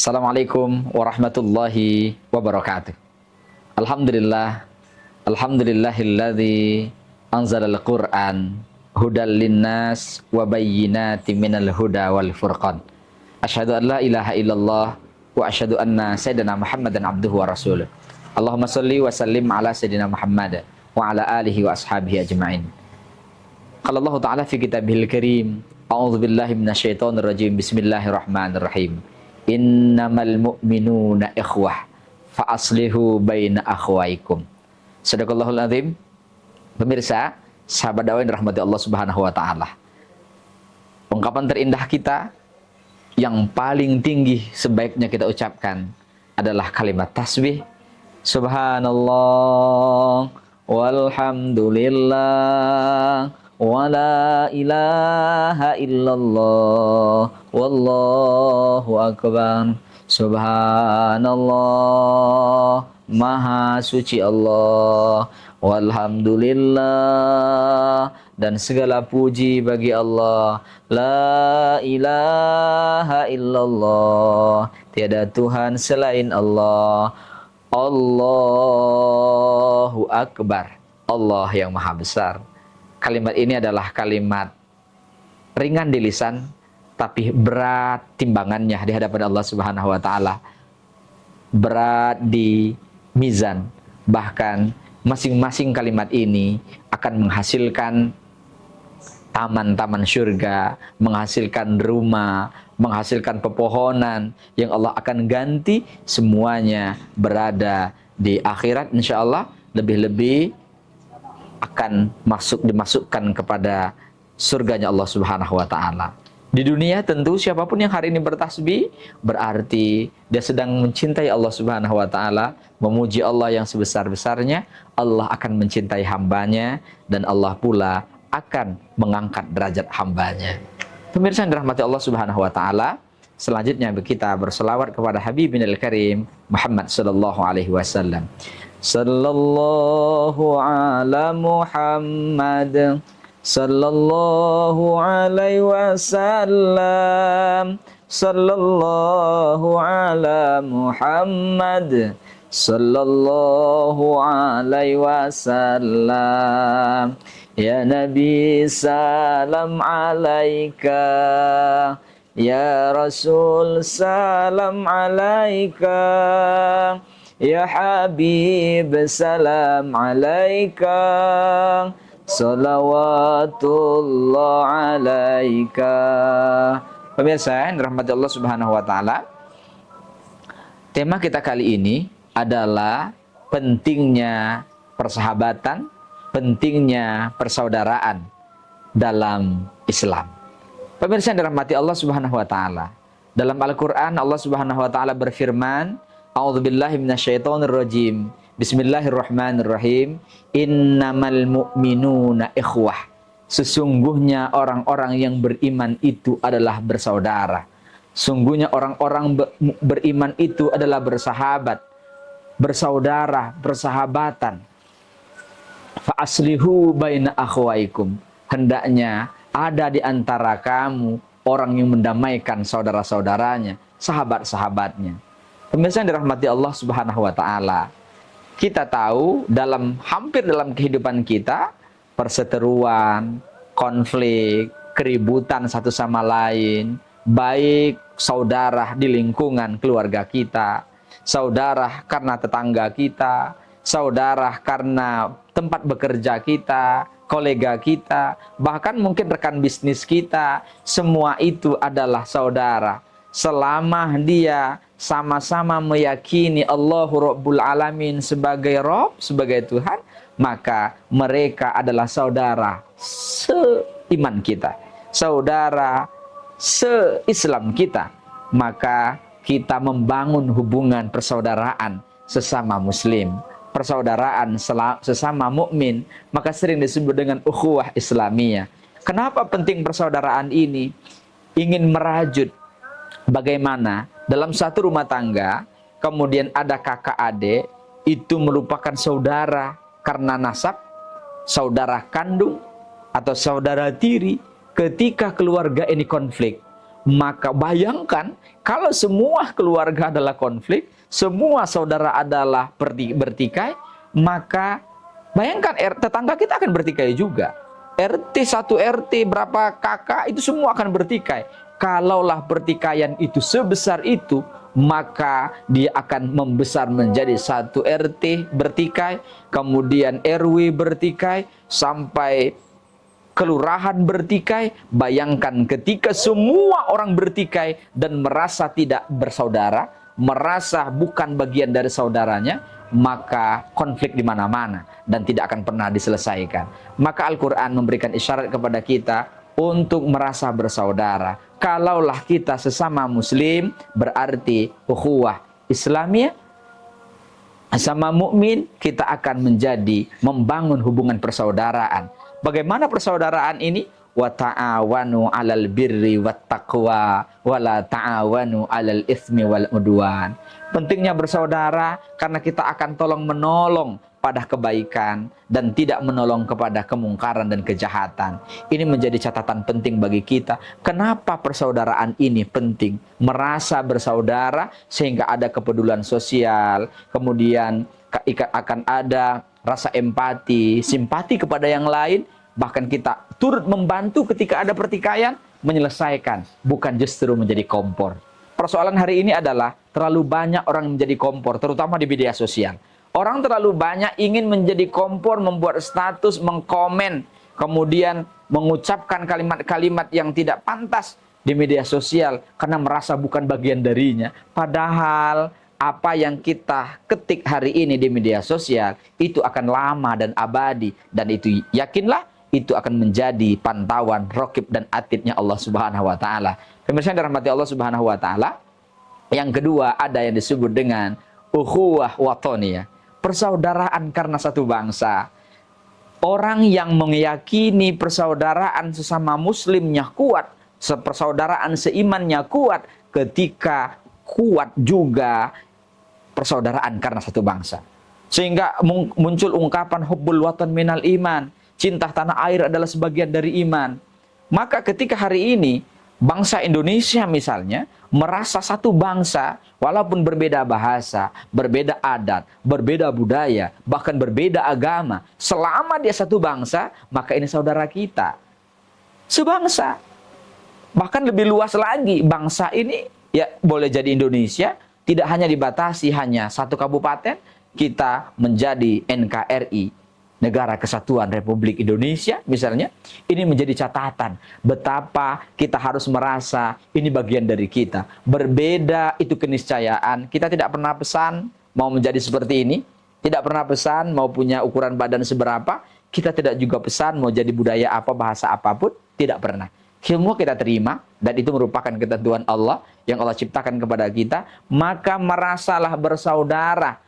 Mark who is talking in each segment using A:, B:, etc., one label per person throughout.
A: Assalamualaikum warahmatullahi wabarakatuh. Alhamdulillah, alhamdulillahilladzi anzalal Qur'an hudal linnas wa bayyinatin minal huda wal furqan. Asyhadu an la ilaha illallah wa asyhadu anna sayyidina Muhammadan abduhu wa rasuluh. Allahumma shalli wa sallim ala sayyidina Muhammad wa ala alihi wa ashabihi ajma'in. Qala Allah Ta'ala fi kitabihil karim, a'udzu billahi minasyaitonir rajim. Bismillahirrahmanirrahim. Innamal mu'minuna ikhwah fa aslihu baina akhwaikum. Sadaqallahul azim. Pemirsa, sahabat dakwah yang dirahmati Allah Subhanahu wa taala. Ungkapan terindah kita yang paling tinggi sebaiknya kita ucapkan adalah kalimat tasbih. Subhanallah walhamdulillah wa la ilaha illallah wallahu akbar. Subhanallah, maha suci Allah, walhamdulillah, dan segala puji bagi Allah. La ilaha illallah, tiada Tuhan selain Allah. Allahu akbar, Allah yang maha besar. Kalimat ini adalah kalimat ringan di lisan, tapi berat timbangannya di hadapan Allah Subhanahu wa taala. Berat di mizan. Bahkan masing-masing kalimat ini akan menghasilkan taman-taman surga, menghasilkan rumah, menghasilkan pepohonan yang Allah akan ganti semuanya berada di akhirat insyaallah. Lebih-lebih akan dimasukkan kepada surganya Allah Subhanahu wa taala. Di dunia tentu siapapun yang hari ini bertasbih berarti dia sedang mencintai Allah Subhanahu wa taala, memuji Allah yang sebesar-besarnya. Allah akan mencintai hambanya dan Allah pula akan mengangkat derajat hambanya. Pemirsa yang dirahmati Allah Subhanahu wa taala, selanjutnya kita berselawat kepada Habibinal Karim Muhammad sallallahu alaihi wasallam. Sallallahu ala Muhammad sallallahu alaihi wasallam. Sallallahu ala Muhammad sallallahu alaihi wasallam. Ya Nabi salam alaika, ya Rasul salam alaika, ya Habib salam alaika, salawatullah alaika. Pemirsa yang dirahmati Allah Subhanahu wa taala, tema kita kali ini adalah pentingnya persahabatan, pentingnya persaudaraan dalam Islam. Pemirsa yang dirahmati Allah Subhanahu wa taala, dalam Al-Qur'an Allah Subhanahu wa taala berfirman, a'udzubillahi minasyaitonirrajim. Bismillahirrahmanirrahim. Innamal mu'minuna ikhwah. Sesungguhnya orang-orang yang beriman itu adalah bersaudara. Sungguhnya orang-orang beriman itu adalah bersahabat, bersaudara, bersahabatan. Fa aslihu baina akhwaikum. Hendaknya ada di antara kamu orang yang mendamaikan saudara-saudaranya, sahabat-sahabatnya. Pemirsa yang dirahmati Allah Subhanahu wa taala, kita tahu hampir dalam kehidupan kita, perseteruan, konflik, keributan satu sama lain, baik saudara di lingkungan keluarga kita, saudara karena tetangga kita, saudara karena tempat bekerja kita, kolega kita, bahkan mungkin rekan bisnis kita, semua itu adalah saudara. Selama dia sama-sama meyakini Allahu Rabbul Alamin sebagai Rabb, sebagai Tuhan, maka mereka adalah saudara seiman kita, saudara se-Islam kita. Maka kita membangun hubungan persaudaraan sesama muslim, persaudaraan sesama mukmin, maka sering disebut dengan ukhuwah Islamiyah. Kenapa penting persaudaraan ini? Ingin merajut bagaimana dalam satu rumah tangga, kemudian ada kakak adik, itu merupakan saudara karena nasab, saudara kandung, atau saudara tiri. Ketika keluarga ini konflik, Maka bayangkan kalau semua keluarga adalah konflik, semua saudara adalah bertikai, maka bayangkan tetangga kita akan bertikai juga. RT, satu RT, berapa kakak, itu semua akan bertikai. Kalaulah pertikaian itu sebesar itu, maka dia akan membesar menjadi satu RT bertikai, kemudian RW bertikai, sampai kelurahan bertikai. Bayangkan ketika semua orang bertikai dan merasa tidak bersaudara, merasa bukan bagian dari saudaranya, maka konflik di mana-mana dan tidak akan pernah diselesaikan. Maka Al-Quran memberikan isyarat kepada kita untuk merasa bersaudara. Kalaulah kita sesama muslim, berarti ukhuwah Islamiyah, sama mukmin, kita akan menjadi membangun hubungan persaudaraan. Bagaimana persaudaraan ini? Wa ta'awanu 'alal birri wat taqwa wa la ta'awanu 'alal itsmi wal udwan. Pentingnya bersaudara karena kita akan tolong menolong pada kebaikan dan tidak menolong kepada kemungkaran dan kejahatan. Ini menjadi catatan penting bagi kita. Kenapa persaudaraan ini penting? Merasa bersaudara sehingga ada kepedulian sosial, kemudian akan ada rasa empati, simpati kepada yang lain. Bahkan kita turut membantu ketika ada pertikaian, menyelesaikan, bukan justru menjadi kompor. Persoalan hari ini adalah terlalu banyak orang menjadi kompor, terutama di media sosial. Orang terlalu banyak ingin menjadi kompor, membuat status, mengkomen, kemudian mengucapkan kalimat-kalimat yang tidak pantas di media sosial karena merasa bukan bagian darinya. Padahal apa yang kita ketik hari ini di media sosial itu akan lama dan abadi, dan itu yakinlah itu akan menjadi pantauan raqib dan atidnya Allah Subhanahu wa taala. Pemirsa yang dirahmati Allah Subhanahu wa taala, yang kedua ada yang disebut dengan ukhuwah watoniyah, persaudaraan karena satu bangsa. Orang yang meyakini persaudaraan sesama muslimnya kuat, persaudaraan seimannya kuat, ketika kuat juga persaudaraan karena satu bangsa. Sehingga muncul ungkapan hubbul watan minal iman, cinta tanah air adalah sebagian dari iman. Maka ketika hari ini bangsa Indonesia misalnya merasa satu bangsa, walaupun berbeda bahasa, berbeda adat, berbeda budaya, bahkan berbeda agama, selama dia satu bangsa, maka ini saudara kita, sebangsa. Bahkan lebih luas lagi, bangsa ini ya boleh jadi Indonesia, tidak hanya dibatasi hanya satu kabupaten, kita menjadi NKRI, Negara Kesatuan Republik Indonesia misalnya. Ini menjadi catatan betapa kita harus merasa ini bagian dari kita. Berbeda itu keniscayaan. Kita tidak pernah pesan mau menjadi seperti ini, tidak pernah pesan mau punya ukuran badan seberapa, kita tidak juga pesan mau jadi budaya apa, bahasa apapun, tidak pernah. Semua kita terima, dan itu merupakan ketentuan Allah yang Allah ciptakan kepada kita. Maka merasalah bersaudara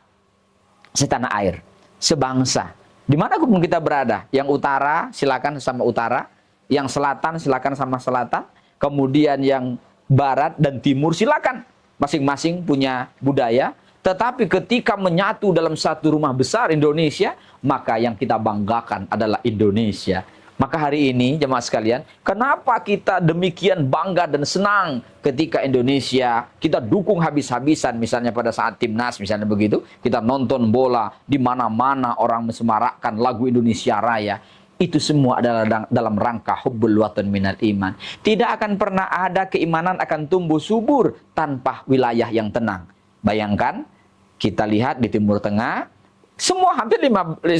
A: setanah air, sebangsa. Dimanapun kita berada, yang utara silakan sama utara, yang selatan silakan sama selatan, kemudian yang barat dan timur silakan, masing-masing punya budaya. Tetapi ketika menyatu dalam satu rumah besar Indonesia, maka yang kita banggakan adalah Indonesia. Maka hari ini jemaah sekalian, kenapa kita demikian bangga dan senang ketika Indonesia kita dukung habis-habisan, misalnya pada saat timnas misalnya begitu, kita nonton bola di mana-mana orang mesemarakkan lagu Indonesia Raya. Itu semua adalah dalam rangka hubbul watan minal iman. Tidak akan pernah ada keimanan akan tumbuh subur tanpa wilayah yang tenang. Bayangkan, kita lihat di Timur Tengah, semua hampir 100%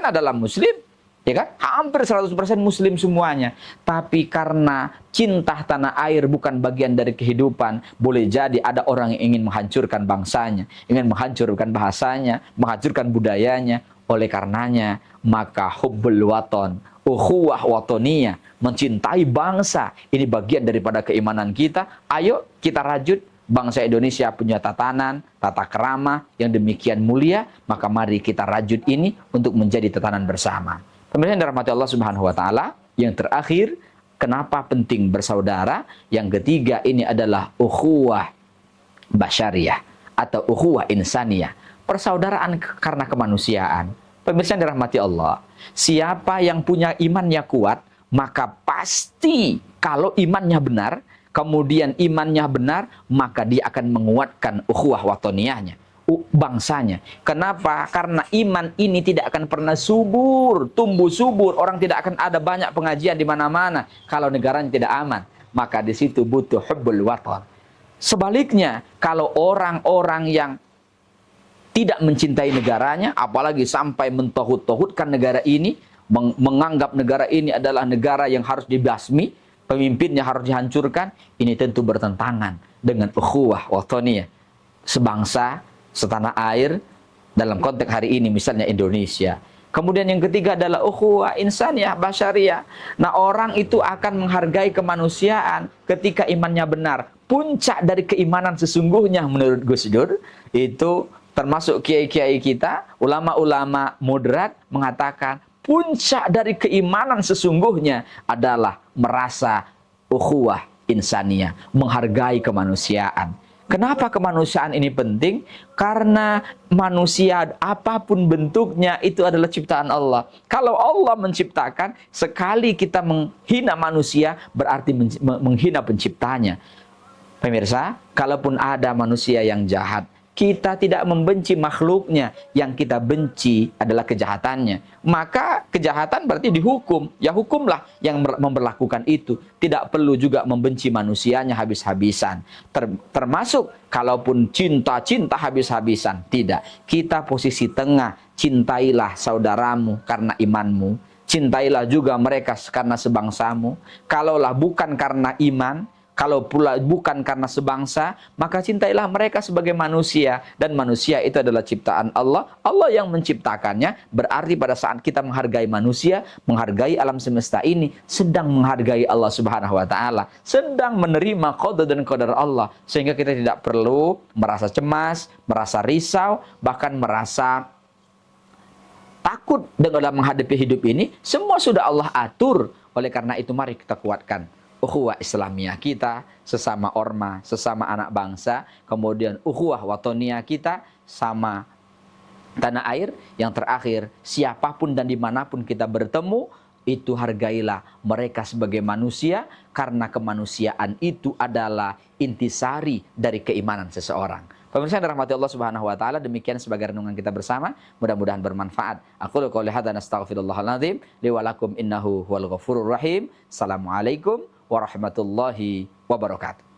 A: adalah muslim. Ya kan? Hampir 100% muslim semuanya. Tapi karena cinta tanah air bukan bagian dari kehidupan, boleh jadi ada orang yang ingin menghancurkan bangsanya, ingin menghancurkan bahasanya, menghancurkan budayanya. Oleh karenanya, maka hubbul waton, ukhuwah watoniyah, mencintai bangsa, ini bagian daripada keimanan kita. Ayo kita rajut. Bangsa Indonesia punya tatanan, tata kerama yang demikian mulia, maka mari kita rajut ini untuk menjadi tatanan bersama. Pemirsa yang dirahmati Allah Subhanahu wa taala, yang terakhir, kenapa penting bersaudara? Yang ketiga ini adalah ukhuwah basyariyah atau ukhuwah insaniyah, persaudaraan karena kemanusiaan. Pemirsa yang dirahmati Allah, siapa yang punya imannya kuat, maka pasti kalau imannya benar, kemudian imannya benar, maka dia akan menguatkan ukhuwah watoniyahnya, bangsanya. Kenapa? Karena iman ini tidak akan pernah subur, tumbuh subur. Orang tidak akan ada banyak pengajian di mana-mana kalau negaranya tidak aman. Maka di situ butuh hubbul watan. Sebaliknya, kalau orang-orang yang tidak mencintai negaranya, apalagi sampai mentohut-tohutkan negara ini, menganggap negara ini adalah negara yang harus dibasmi, pemimpinnya harus dihancurkan, ini tentu bertentangan dengan ukhuwah wataniyah, sebangsa, setanah air, dalam konteks hari ini misalnya Indonesia. Kemudian yang ketiga adalah ukhuwah insaniyah basyariyah. Nah, orang itu akan menghargai kemanusiaan ketika imannya benar. Puncak dari keimanan sesungguhnya menurut Gus Dur itu, termasuk kiai-kiai kita, ulama-ulama moderat mengatakan puncak dari keimanan sesungguhnya adalah merasa ukhuwah insaniyah, menghargai kemanusiaan. Kenapa kemanusiaan ini penting? Karena manusia apapun bentuknya itu adalah ciptaan Allah. Kalau Allah menciptakan, sekali kita menghina manusia berarti menghina penciptanya. Pemirsa, kalaupun ada manusia yang jahat, kita tidak membenci makhluknya, yang kita benci adalah kejahatannya. Maka kejahatan berarti dihukum. Ya hukumlah yang memperlakukan itu. Tidak perlu juga membenci manusianya habis-habisan. Termasuk kalaupun cinta habis-habisan. Tidak. Kita posisi tengah. Cintailah saudaramu karena imanmu. Cintailah juga mereka karena sebangsamu. Kalaulah bukan karena iman, kalau pula bukan karena sebangsa, maka cintailah mereka sebagai manusia. Dan manusia itu adalah ciptaan Allah. Allah yang menciptakannya. Berarti pada saat kita menghargai manusia, menghargai alam semesta ini, sedang menghargai Allah Subhanahu wa Ta'ala, sedang menerima qada dan qadar Allah. Sehingga kita tidak perlu merasa cemas, merasa risau, bahkan merasa takut dalam menghadapi hidup ini. Semua sudah Allah atur. Oleh karena itu mari kita kuatkan ukhuwah Islamiyah kita, sesama orma, sesama anak bangsa, kemudian ukhuwah watoniyah kita sama tanah air. Yang terakhir, siapapun dan dimanapun kita bertemu, itu hargailah mereka sebagai manusia, karena kemanusiaan itu adalah intisari dari keimanan seseorang. Pemirsa yang dirahmati Allah Subhanahu wa Ta'ala, demikian sebagai renungan kita bersama, mudah-mudahan bermanfaat. Aku qouli hadza nastaghfirullahal azim li wa lakum innahu huwal ghafurur rahim. Assalamualaikum warahmatullahi wabarakatuh.